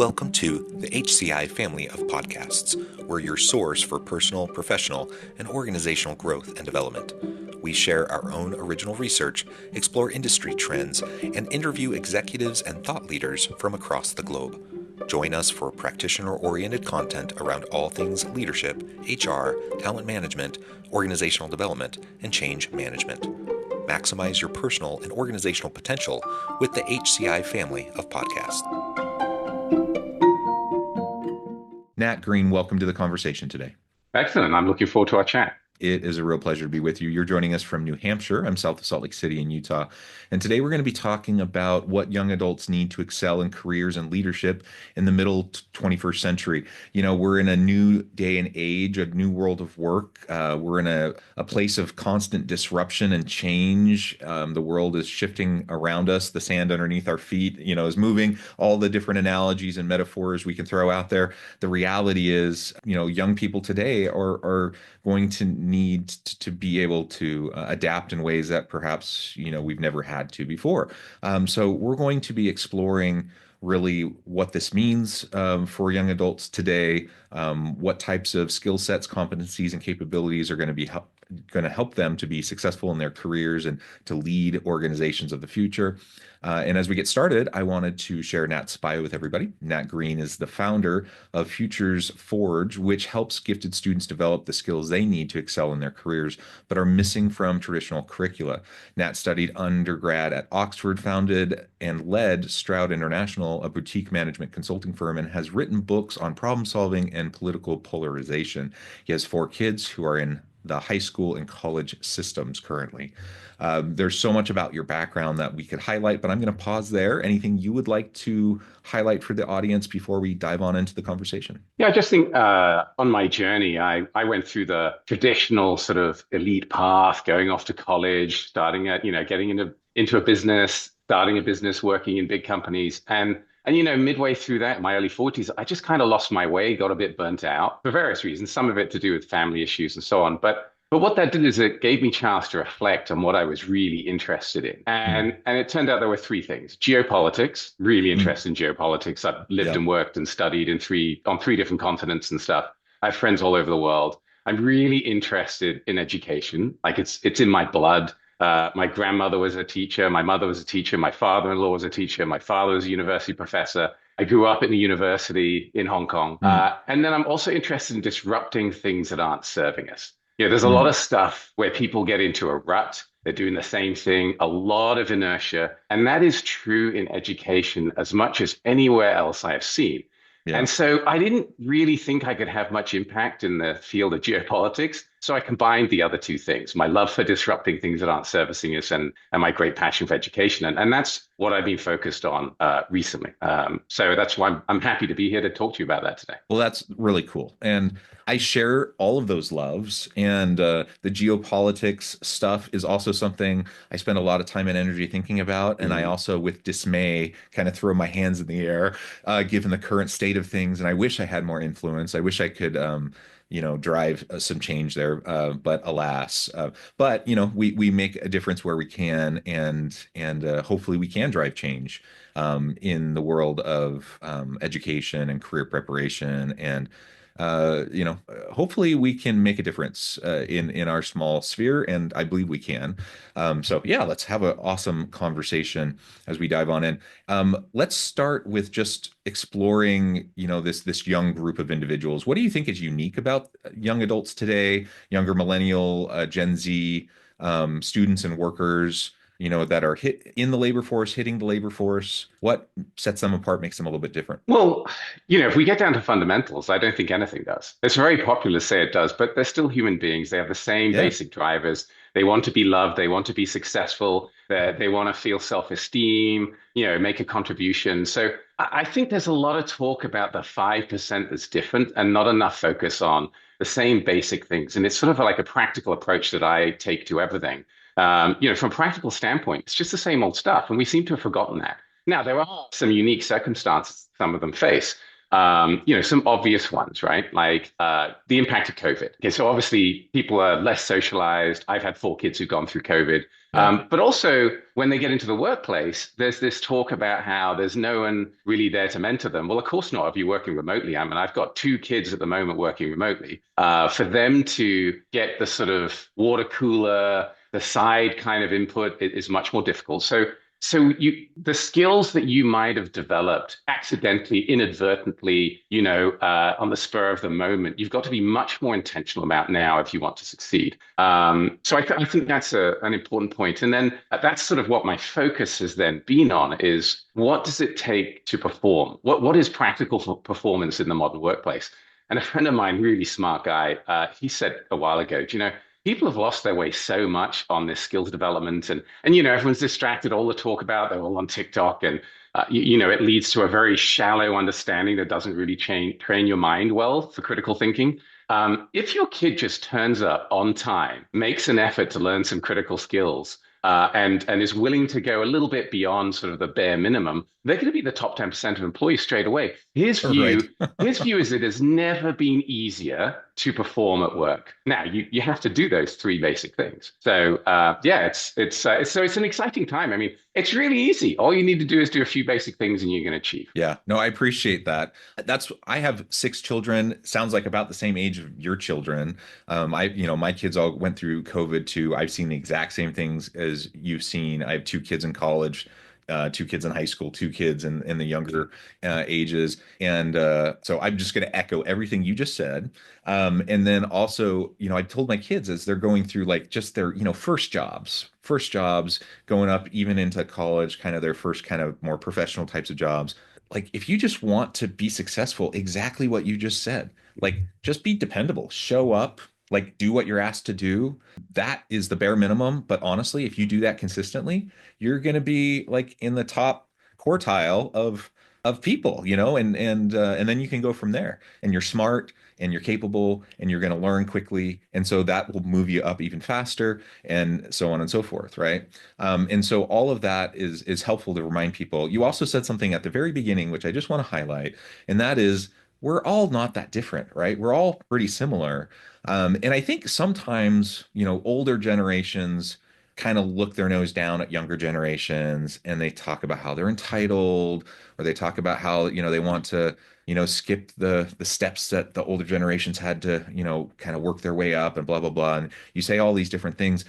Welcome to the HCI family of podcasts. We're your source for personal, professional, and organizational growth and development. We share our own original research, explore industry trends, and interview executives and thought leaders from across the globe. Join us for practitioner-oriented content around all things leadership, HR, talent management, organizational development, and change management. Maximize your personal and organizational potential with the HCI family of podcasts. Nat Greene, welcome to the conversation today. Excellent. I'm looking forward to our chat. It is a real pleasure to be with you. You're joining us from New Hampshire. I'm south of Salt Lake City in Utah. And today we're going to be talking about what young adults need to excel in careers and leadership in the middle 21st century. You know, we're in a new day and age, a new world of work. We're in a place of constant disruption and change. The world is shifting around us. The sand underneath our feet, is moving. All the different analogies and metaphors we can throw out there. The reality is, young people today are going to need to be able to adapt in ways that perhaps we've never had to before. So we're going to be exploring really what this means for young adults today, what types of skill sets, competencies, and capabilities are going to help them to be successful in their careers and to lead organizations of the future. And as we get started, I wanted to share Nat's bio with everybody. Nat Greene is the founder of Futures Forge, which helps gifted students develop the skills they need to excel in their careers, but are missing from traditional curricula. Nat studied undergrad at Oxford, founded and led Stroud International, a boutique management consulting firm, and has written books on problem solving and political polarization. He has 4 kids who are in the high school and college systems currently. There's so much about your background that we could highlight, but I'm going to pause there. Anything you would like to highlight for the audience before we dive on into the conversation? Yeah, I just think on my journey, I went through the traditional sort of elite path, going off to college, starting at, getting into a business, starting a business, working in big companies. And midway through that, in my early 40s, I just kind of lost my way, got a bit burnt out for various reasons, some of it to do with family issues and so on. But what that did is it gave me a chance to reflect on what I was really interested in. And it turned out there were 3 things. Geopolitics, really interested in geopolitics. I've lived and worked and studied on 3 different continents and stuff. I have friends all over the world. I'm really interested in education. Like it's in my blood. My grandmother was a teacher. My mother was a teacher. My father-in-law was a teacher. My father was a university professor. I grew up in a university in Hong Kong. And then I'm also interested in disrupting things that aren't serving us. There's a lot of stuff where people get into a rut. They're doing the same thing, a lot of inertia. And that is true in education as much as anywhere else I have seen. Yeah. And so I didn't really think I could have much impact in the field of geopolitics. So I combined the other 2 things, my love for disrupting things that aren't servicing us and my great passion for education. And that's what I've been focused on recently. So that's why I'm happy to be here to talk to you about that today. Well, that's really cool. And I share all of those loves. And the geopolitics stuff is also something I spend a lot of time and energy thinking about. And I also, with dismay, kind of throw my hands in the air, given the current state of things. And I wish I had more influence. I wish I could drive some change there. But alas, we make a difference where we can, and hopefully we can drive change in the world of education and career preparation. And hopefully we can make a difference in our small sphere, and I believe we can. So yeah, let's have an awesome conversation as we dive on in. Let's start with just exploring, this young group of individuals. What do you think is unique about young adults today, younger millennial, Gen Z, students and workers? That are hitting the labor force. What sets them apart, makes them a little bit different? Well, if we get down to fundamentals, I don't think anything does. It's very popular to say it does, but they're still human beings. They have the same basic drivers. They want to be loved. They want to be successful. They want to feel self-esteem, make a contribution. So I think there's a lot of talk about the 5% that's different and not enough focus on the same basic things. And it's sort of like a practical approach that I take to everything. From a practical standpoint, it's just the same old stuff. And we seem to have forgotten that. Now, there are some unique circumstances some of them face. Some obvious ones, right? Like the impact of COVID. Okay, so obviously people are less socialized. I've had 4 kids who've gone through COVID. Yeah. But also, when they get into the workplace, there's this talk about how there's no one really there to mentor them. Well, of course not if you're working remotely. I mean, I've got two kids at the moment working remotely. For them to get the sort of water cooler, the side kind of input is much more difficult. So the skills that you might have developed accidentally, inadvertently, on the spur of the moment, you've got to be much more intentional about now if you want to succeed. I think that's an important point. And then that's sort of what my focus has then been on is what does it take to perform? What is practical for performance in the modern workplace? And a friend of mine, really smart guy, he said a while ago, do you know, people have lost their way so much on this skills development and everyone's distracted. All the talk about they're all on TikTok and it leads to a very shallow understanding that doesn't really train your mind well for critical thinking. If your kid just turns up on time, makes an effort to learn some critical skills, and is willing to go a little bit beyond sort of the bare minimum, they're going to be the top 10% of employees straight away. His Right. view, his view is it has never been easier to perform at work. Now you have to do those three basic things. So yeah, it's an exciting time. I mean, it's really easy. All you need to do is do a few basic things, and you're going to achieve. Yeah, no, I appreciate that. I have six children. Sounds like about the same age of your children. My kids all went through COVID too. I've seen the exact same things as you've seen. I have two kids in college, two kids in high school, two kids in the younger ages. And so I'm just going to echo everything you just said. And then also, I told my kids as they're going through like just their, first jobs, going up even into college, kind of their first kind of more professional types of jobs. Like if you just want to be successful, exactly what you just said, like just be dependable, show up, like do what you're asked to do. That is the bare minimum. But honestly, if you do that consistently, you're going to be like in the top quartile of people, and then you can go from there. And you're smart and you're capable and you're going to learn quickly, and so that will move you up even faster, and so on and so forth, right? And so all of that is helpful to remind people. You also said something at the very beginning, which I just want to highlight, and that is we're all not that different, right? We're all pretty similar. And I think sometimes, older generations kind of look their nose down at younger generations and they talk about how they're entitled, or they talk about how, they want to, skip the steps that the older generations had to, kind of work their way up and blah, blah, blah. And you say all these different things.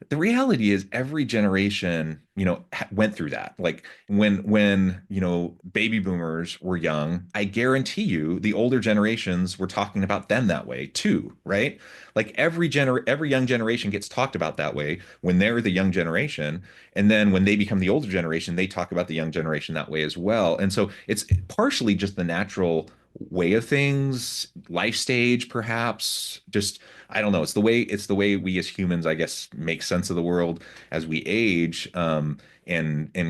The reality is every generation, went through that. Like when, baby boomers were young, I guarantee you the older generations were talking about them that way too, right? Like every young generation gets talked about that way when they're the young generation. And then when they become the older generation, they talk about the young generation that way as well. And so it's partially just the natural way of things, life stage, perhaps. Just I don't know. It's the way we as humans, I guess, make sense of the world as we age, and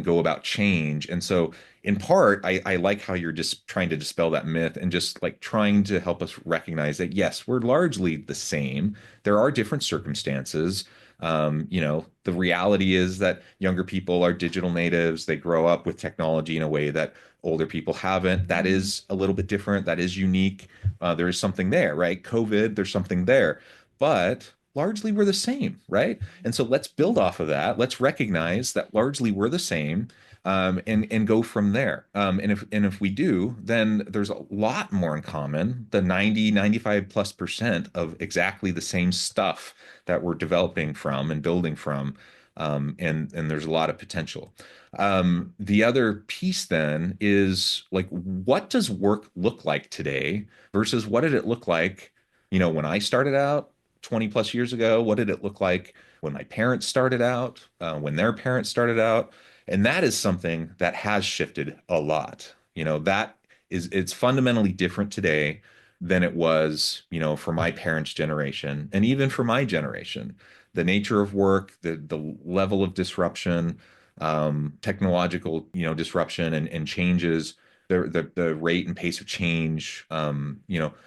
go about change. And so, in part, I like how you're just trying to dispel that myth and just like trying to help us recognize that yes, we're largely the same. There are different circumstances. The reality is that younger people are digital natives. They grow up with technology in a way that older people haven't. That is a little bit different. That is unique. There is something there, right? COVID, there's something there, but largely we're the same, right? And so let's build off of that. Let's recognize that largely we're the same, and go from there. And if we do, then there's a lot more in common. The 90, 95+% of exactly the same stuff that we're developing from and building from. And there's a lot of potential. The other piece then is like, what does work look like today versus what did it look like, when I started out 20 plus years ago? What did it look like when my parents started out, when their parents started out? And that is something that has shifted a lot. It's fundamentally different today than it was, for my parents' generation and even for my generation. The nature of work, the level of disruption, technological, disruption and changes, the rate and pace of change,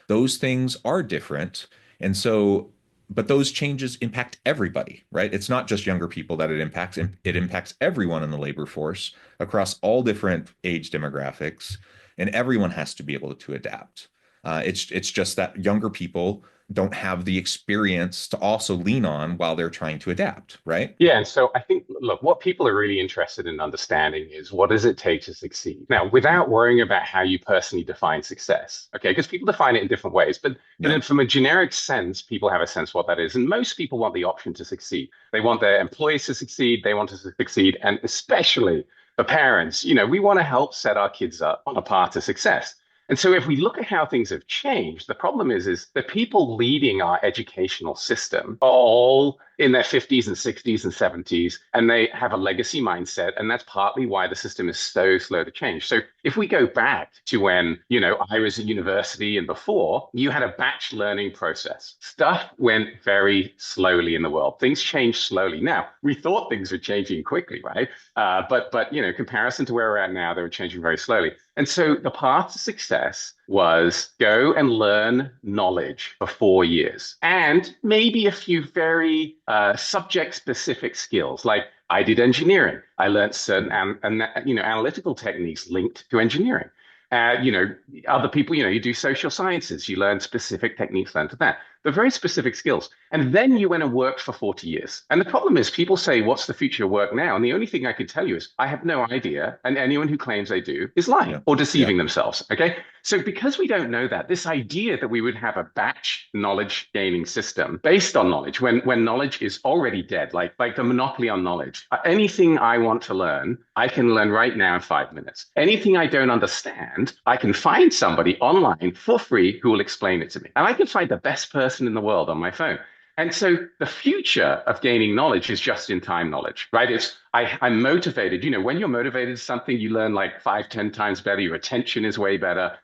those things are different. And so, but those changes impact everybody, right? It's not just younger people that it impacts. It impacts everyone in the labor force across all different age demographics, and everyone has to be able to adapt. It's just that younger people don't have the experience to also lean on while they're trying to adapt, right? Yeah, and so I think, look, what people are really interested in understanding is what does it take to succeed? Now, without worrying about how you personally define success, okay? Because people define it in different ways, but Yeah. from a generic sense, people have a sense what that is, and most people want the option to succeed. They want their employees to succeed, they want to succeed, and especially for parents, we want to help set our kids up on a path to success. And so if we look at how things have changed, the problem is the people leading our educational system are all in their 50s and 60s and 70s, and they have a legacy mindset. And that's partly why the system is so slow to change. So if we go back to when, I was at university and before, you had a batch learning process. Stuff went very slowly in the world. Things changed slowly. Now, we thought things were changing quickly, right? But comparison to where we're at now, they were changing very slowly. And so the path to success was go and learn knowledge for 4 years and maybe a few very subject specific skills. Like I did engineering. I learned certain analytical techniques linked to engineering. Uh, you know, Other people, you do social sciences, you learn specific techniques linked to that. They're very specific skills. And then you went and worked for 40 years. And the problem is people say, what's the future of work now? And the only thing I can tell you is I have no idea. And anyone who claims they do is lying Yeah. or Yeah. deceiving themselves. Okay. So because we don't know that, this idea that we would have a batch knowledge gaining system based on knowledge when knowledge is already dead, like the monopoly on knowledge, anything I want to learn, I can learn right now in 5 minutes. Anything I don't understand, I can find somebody online for free who will explain it to me. And I can find the best person in the world on my phone. And so the future of gaining knowledge is just in time knowledge, right? I'm motivated. When you're motivated to something, you learn like 5, 10 times better. Your attention is way better.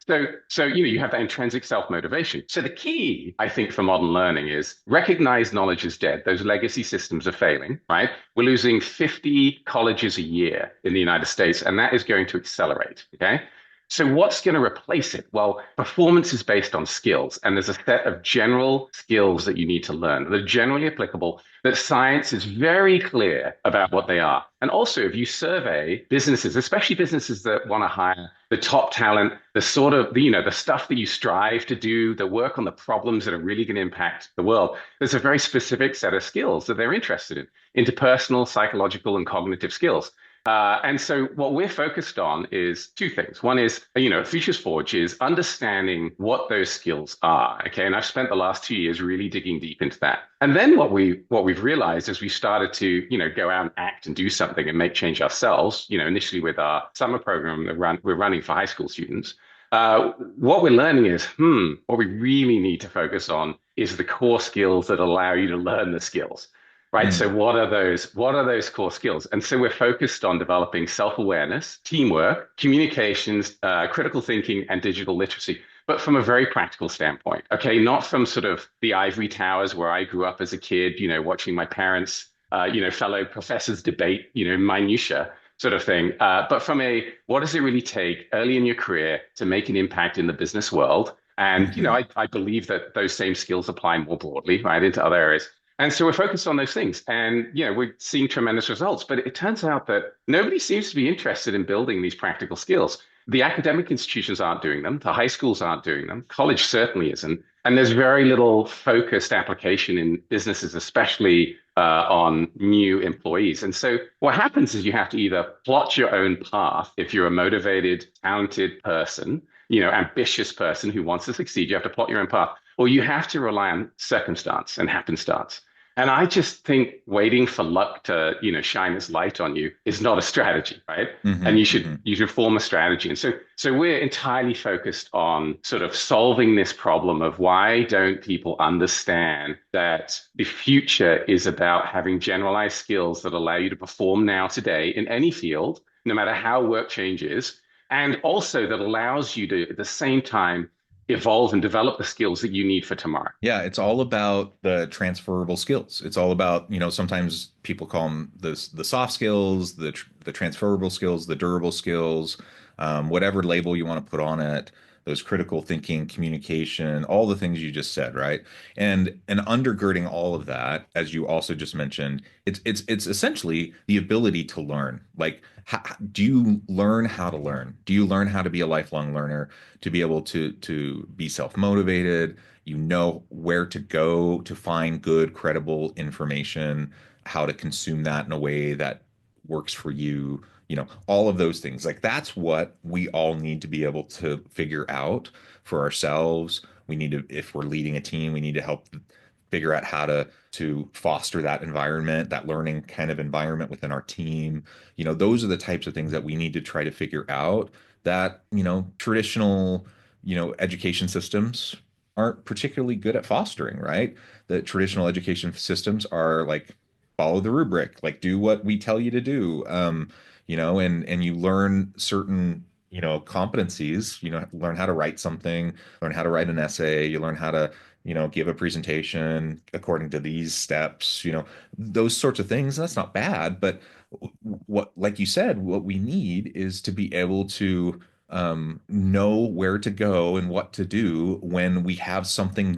So you have that intrinsic self-motivation. So the key, I think, for modern learning is recognize knowledge is dead. Those legacy systems are failing, right? We're losing 50 colleges a year in the United States, and that is going to accelerate. Okay. So what's going to replace it? Well, performance is based on skills, and there's a set of general skills that you need to learn that are generally applicable, that science is very clear about what they are. And also, if you survey businesses, especially businesses that want to hire the top talent, the sort of, the stuff that you strive to do, the work on the problems that are really going to impact the world, there's a very specific set of skills that they're interested in, interpersonal, psychological, and cognitive skills. And so what we're focused on is two things. One is, Futures Forge is understanding what those skills are. Okay. And I've spent the last 2 years really digging deep into that. And then what we've realized is we started to, go out and act and do something and make change ourselves, initially with our summer program that we're running for high school students. What we're learning is, what we really need to focus on is the core skills that allow you to learn the skills. Right. So Mm. what are those core skills? And so we're focused on developing self-awareness, teamwork, communications, critical thinking, and digital literacy, but from a very practical standpoint. Okay. Not from sort of the ivory towers where I grew up as a kid, watching my parents, fellow professors debate, minutia sort of thing. But from what does it really take early in your career to make an impact in the business world? And, Hmm. I believe that those same skills apply more broadly, right, into other areas. And so we're focused on those things. And, we're seeing tremendous results. But it turns out that nobody seems to be interested in building these practical skills. The academic institutions aren't doing them. The high schools aren't doing them. College certainly isn't. And there's very little focused application in businesses, especially on new employees. And so what happens is you have to either plot your own path if you're a motivated, talented person, ambitious person who wants to succeed. You have to plot your own path, or you have to rely on circumstance and happenstance. And I just think waiting for luck to, shine its light on you is not a strategy, right? And Hmm. you should Hmm. you should form a strategy. And so we're entirely focused on sort of solving this problem of why don't people understand that the future is about having generalized skills that allow you to perform now today in any field, no matter how work changes, and also that allows you to at the same time evolve and develop the skills that you need for tomorrow. Yeah, it's all about the transferable skills. It's all about, sometimes people call them the soft skills, the transferable skills, the durable skills, whatever label you want to put on it. those critical thinking, communication, all the things you just said, right? And undergirding all of that, as you also just mentioned, it's essentially the ability to learn. Like, do you learn how to learn? Do you learn how to be a lifelong learner, to be able to be self-motivated? You know where to go to find good, credible information, how to consume that in a way that works for you, all of those things. Like that's what we all need to be able to figure out for ourselves. We need to, if we're leading a team, we need to help figure out how to foster that environment, that learning kind of environment within our team. Those are the types of things that we need to try to figure out that, traditional, education systems aren't particularly good at fostering, right? The traditional education systems are like follow the rubric, like do what we tell you to do. And you learn certain, competencies, learn how to write something, learn how to write an essay, you learn how to, give a presentation according to these steps, those sorts of things. That's not bad, but what, like you said, what we need is to be able to know where to go and what to do when we have something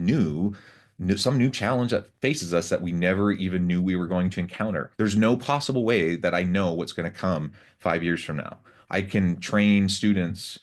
some new challenge that faces us that we never even knew we were going to encounter. There's no possible way that I know what's going to come 5 years from now. I can train students,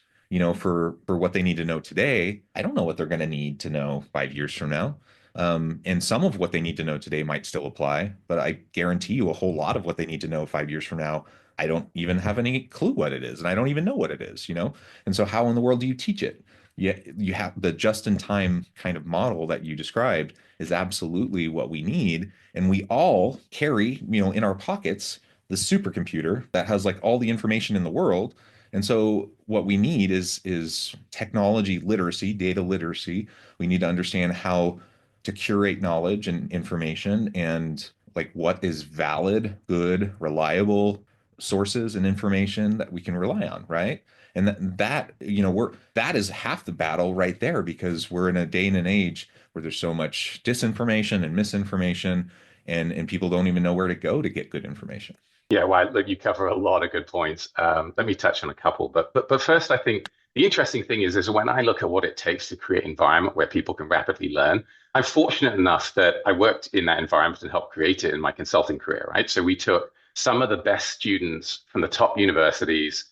for what they need to know today. I don't know what they're going to need to know 5 years from now. And some of what they need to know today might still apply, but I guarantee you a whole lot of what they need to know 5 years from now, I don't even have any clue what it is, and I don't even know what it is. And so how in the world do you teach it? You have the just-in-time kind of model that you described is absolutely what we need. And we all carry, in our pockets, the supercomputer that has like all the information in the world. And so what we need is technology literacy, data literacy. We need to understand how to curate knowledge and information and like what is valid, good, reliable sources and information that we can rely on, right? And that is half the battle right there because we're in a day and an age where there's so much disinformation and misinformation and people don't even know where to go to get good information. Yeah, well, look, you cover a lot of good points. Let me touch on a couple, but first, I think the interesting thing is when I look at what it takes to create an environment where people can rapidly learn. I'm fortunate enough that I worked in that environment and helped create it in my consulting career, right? So we took some of the best students from the top universities,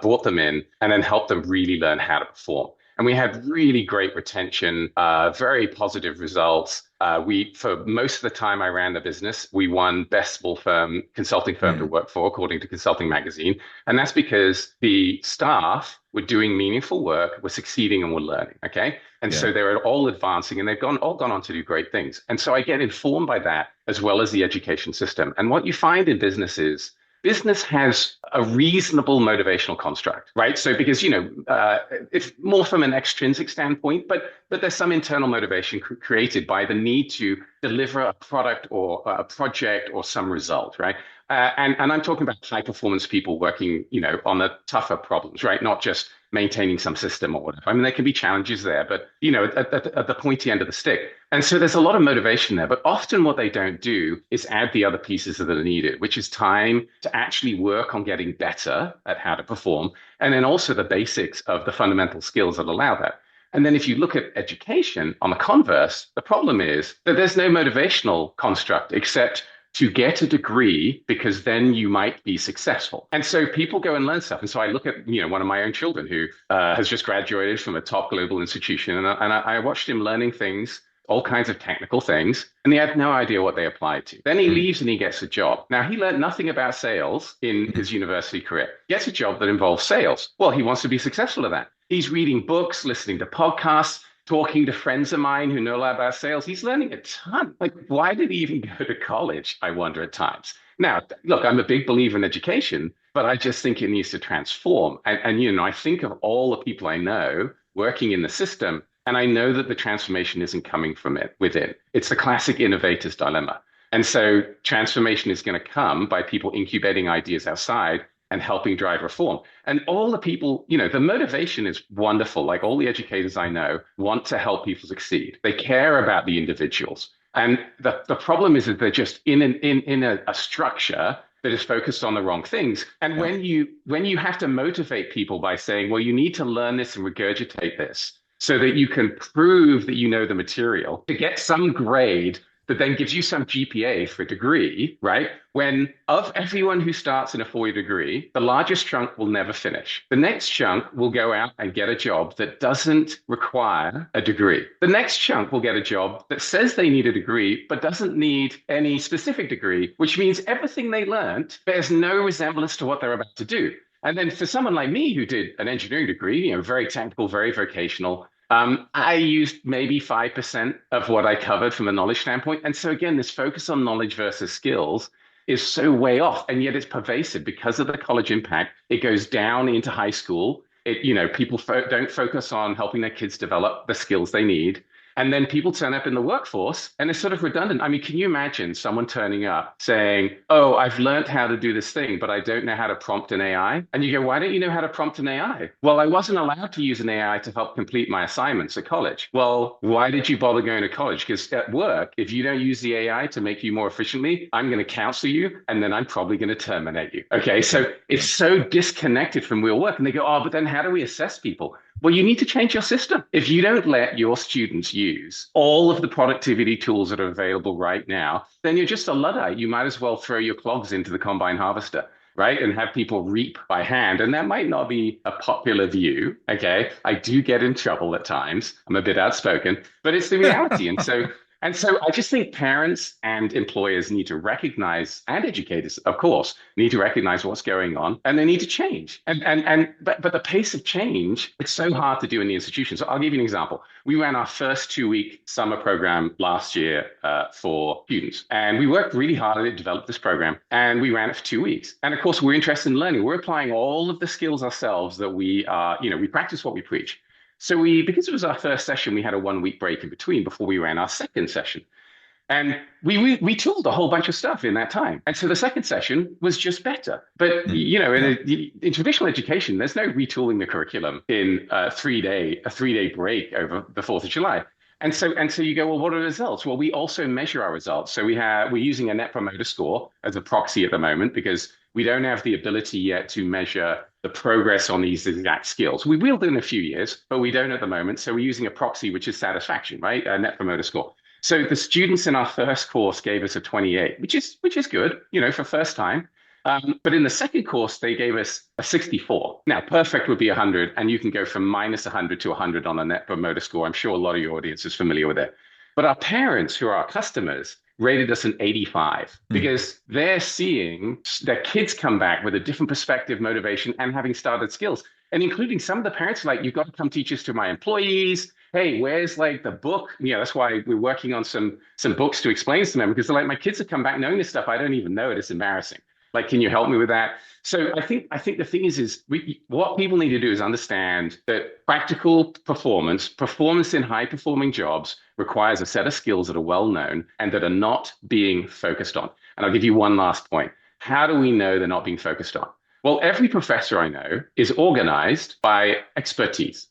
brought them in, and then helped them really learn how to perform. And we had really great retention, very positive results. For most of the time I ran the business, we won best small firm, consulting firm to Hmm. work for, according to Consulting Magazine. And that's because the staff were doing meaningful work, were succeeding and were learning. Okay. And Yeah. so they were all advancing and they've all gone on to do great things. And so I get informed by that as well as the education system. And what you find in business has a reasonable motivational construct, right? So because it's more from an extrinsic standpoint, but there's some internal motivation created by the need to deliver a product or a project or some result, right? And I'm talking about high performance people working, on the tougher problems, right? Not just maintaining some system or whatever. I mean, there can be challenges there, but at the pointy end of the stick. And so there's a lot of motivation there, but often what they don't do is add the other pieces that are needed, which is time to actually work on getting better at how to perform, and then also the basics of the fundamental skills that allow that. And then if you look at education on the converse, the problem is that there's no motivational construct except to get a degree because then you might be successful. And so people go and learn stuff. And so I look at, one of my own children who has just graduated from a top global institution. And I watched him learning things, all kinds of technical things, and he had no idea what they applied to. Then he leaves and he gets a job. Now, he learned nothing about sales in his university career. Gets a job that involves sales. Well, he wants to be successful at that. He's reading books, listening to podcasts, talking to friends of mine who know a lot about sales. He's learning a ton. Like, why did he even go to college? I wonder at times. Now, look, I'm a big believer in education, but I just think it needs to transform. And I think of all the people I know working in the system, and I know that the transformation isn't coming from within. It's the classic innovator's dilemma. And so transformation is going to come by people incubating ideas outside and helping drive reform. And all the people, the motivation is wonderful. Like all the educators I know want to help people succeed. They care about the individuals. And the problem is that they're just in a structure that is focused on the wrong things. And Yeah. when you have to motivate people by saying, well, you need to learn this and regurgitate this so that you can prove that you know the material to get some grade that then gives you some GPA for a degree, right? When of everyone who starts in a 4-year degree, the largest chunk will never finish. The next chunk will go out and get a job that doesn't require a degree. The next chunk will get a job that says they need a degree, but doesn't need any specific degree, which means everything they learned bears no resemblance to what they're about to do. And then for someone like me who did an engineering degree, very technical, very vocational, I used maybe 5% of what I covered from a knowledge standpoint. And so again, this focus on knowledge versus skills is so way off, and yet it's pervasive because of the college impact. It goes down into high school. People don't focus on helping their kids develop the skills they need. And then people turn up in the workforce and it's sort of redundant. I mean, can you imagine someone turning up saying, oh, I've learned how to do this thing, but I don't know how to prompt an AI? And you go, why don't you know how to prompt an AI? Well, I wasn't allowed to use an AI to help complete my assignments at college. Well, why did you bother going to college? Because at work, if you don't use the AI to make you more efficiently, I'm going to counsel you and then I'm probably going to terminate you. Okay. So it's so disconnected from real work. And they go, oh, but then how do we assess people? Well, you need to change your system. If you don't let your students use all of the productivity tools that are available right now, then you're just a Luddite. You might as well throw your clogs into the combine harvester, right? And have people reap by hand. And that might not be a popular view. Okay. I do get in trouble at times. I'm a bit outspoken, but it's the reality. And so I just think parents and employers need to recognize, and educators, of course, need to recognize what's going on, and they need to change. But the pace of change, it's so hard to do in the institution. So I'll give you an example. We ran our first 2-week summer program last year for students, and we worked really hard to develop this program, and we ran it for 2 weeks. And of course, we're interested in learning. We're applying all of the skills ourselves that we practice what we preach. So because it was our first session, we had a 1-week break in between before we ran our second session. And we retooled a whole bunch of stuff in that time. And so the second session was just better. But, in traditional education, there's no retooling the curriculum in a 3-day break over the 4th of July. And so you go, well, what are the results? Well, we also measure our results. So we're using a Net Promoter Score as a proxy at the moment because we don't have the ability yet to measure the progress on these exact skills. We will do in a few years, but we don't at the moment. So we're using a proxy, which is satisfaction, right? A Net Promoter Score. So the students in our first course gave us a 28, which is good, for first time. But in the second course, they gave us a 64. Now, perfect would be 100, and you can go from minus 100 to 100 on a Net Promoter Score. I'm sure a lot of your audience is familiar with it. But our parents, who are our customers, rated us an 85 because they're seeing their kids come back with a different perspective, motivation, and having started skills. And including some of the parents like, you've got to come teach us to my employees. Hey, where's like the book? That's why we're working on some books to explain to them, because they're like, my kids have come back knowing this stuff. I don't even know it. It's embarrassing. Like, can you help me with that? So I think the thing is what people need to do is understand that practical performance in high performing jobs requires a set of skills that are well known and that are not being focused on. And I'll give you one last point. How do we know they're not being focused on? Well, every professor I know is organized by expertise.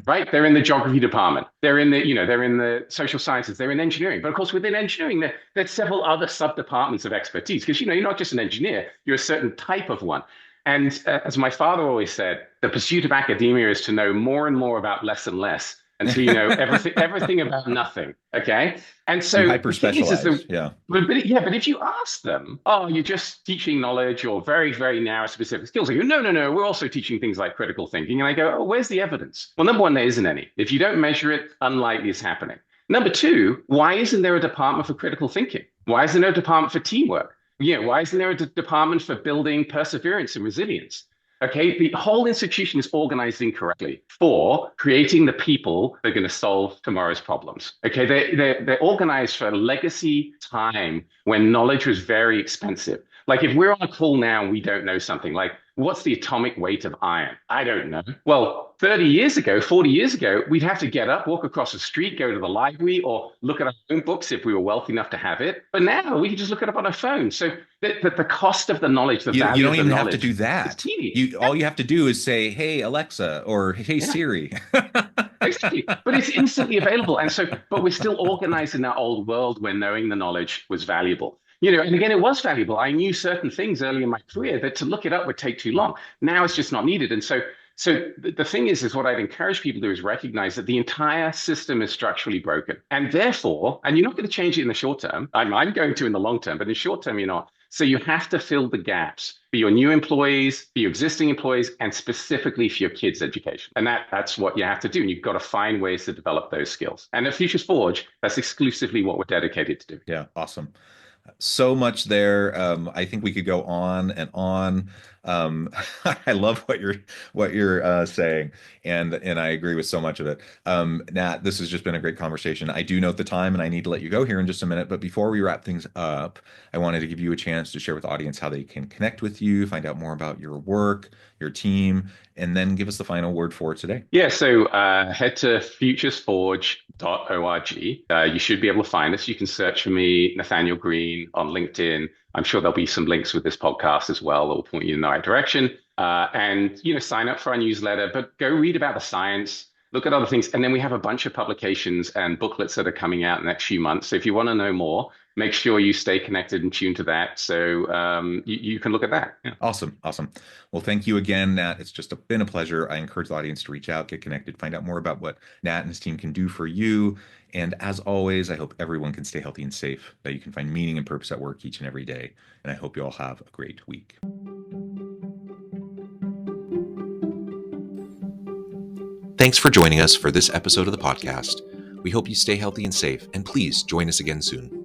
Right? They're in the geography department. They're in the social sciences. They're in engineering. But of course, within engineering, there's several other sub-departments of expertise because, you're not just an engineer, you're a certain type of one. And as my father always said, the pursuit of academia is to know more and more about less and less until you know everything about nothing. Okay. And so you hyper specialize. But if you ask them, oh, you're just teaching knowledge or very, very narrow specific skills, they go, no, we're also teaching things like critical thinking. And I go, oh, where's the evidence? Well, number one, there isn't any. If you don't measure it, unlikely it's happening. Number two, why isn't there a department for critical thinking? Why isn't there a department for teamwork? Why isn't there a department for building perseverance and resilience? Okay, the whole institution is organized incorrectly for creating the people that are going to solve tomorrow's problems. Okay, they're organized for a legacy time when knowledge was very expensive. Like if we're on a call now and we don't know something, like what's the atomic weight of iron? I don't know. Well, 30 years ago, 40 years ago, we'd have to get up, walk across the street, go to the library, or look at our own books if we were wealthy enough to have it. But now we can just look it up on our phone. So the cost of the knowledge, the value you of don't the even have to knowledge do that. All you have to do is say, hey, Alexa, or hey, Siri. Exactly. But it's instantly available. But we're still organized in that old world where knowing the knowledge was valuable. And again, it was valuable. I knew certain things early in my career that to look it up would take too long. Now it's just not needed. And so the thing is what I'd encourage people to do is recognize that the entire system is structurally broken. And therefore, and you're not going to change it in the short term. I'm going to in the long term, but in the short term, you're not. So you have to fill the gaps for your new employees, for your existing employees, and specifically for your kids' education. And that's what you have to do. And you've got to find ways to develop those skills. And at Futures Forge, that's exclusively what we're dedicated to do. Yeah, awesome. So much there. I think we could go on and on. I love what you're saying, and I agree with so much of it. Nat, this has just been a great conversation. I do note the time, and I need to let you go here in just a minute. But before we wrap things up, I wanted to give you a chance to share with the audience how they can connect with you, find out more about your work, your team, and then give us the final word for today. Yeah, so head to futuresforge.org. You should be able to find us. You can search for me, Nathaniel Greene, on LinkedIn. I'm sure there'll be some links with this podcast as well that will point you in the right direction. And sign up for our newsletter, but go read about the science, look at other things, and then we have a bunch of publications and booklets that are coming out in the next few months. So if you want to know more, make sure you stay connected and tuned to that. So you can look at that. Yeah. Awesome. Awesome. Well, thank you again, Nat. It's just been a pleasure. I encourage the audience to reach out, get connected, find out more about what Nat and his team can do for you. And as always, I hope everyone can stay healthy and safe, that you can find meaning and purpose at work each and every day. And I hope you all have a great week. Thanks for joining us for this episode of the podcast. We hope you stay healthy and safe, and please join us again soon.